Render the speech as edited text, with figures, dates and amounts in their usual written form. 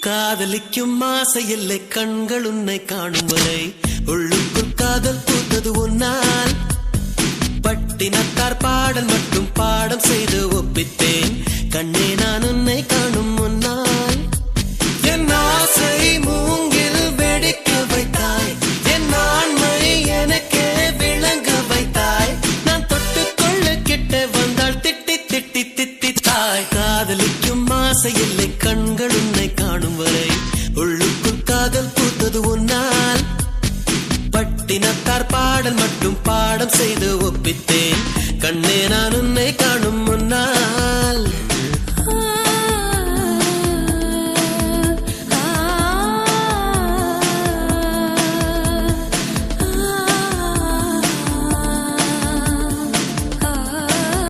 காதலிக்கும் ஆசையில்லை கண்கள் உன்னை காணும் வரை உள்ளுக்குள் காதல் பூத்தது உன்னால் பட்டினத்தார் பாடல் மட்டும் பாடம் செய்து ஒப்பித்தேன் கண்ணே நான் உன்னை காணும் முன்னால் என் ஆசை மூங்கில் வெடிக்க வைத்தாய் என் ஆண்மை எனக்கே விளங்க வைத்தாய் நான் தொட்டுக்கொள்ள கிட்ட வந்தால் திட்டி திட்டி தித்தித்தாய் காதலிக்கும் ஆசையில்லை கண்கள் உன்னை காணும் வரை உள்ளுக்குள் காதல் பூத்தது உன்னால் பட்டினத்தார் பாடல் மட்டும் பாடம் செய்து ஒப்பித்தேன் கண்ணே நான் உன்னை காணும்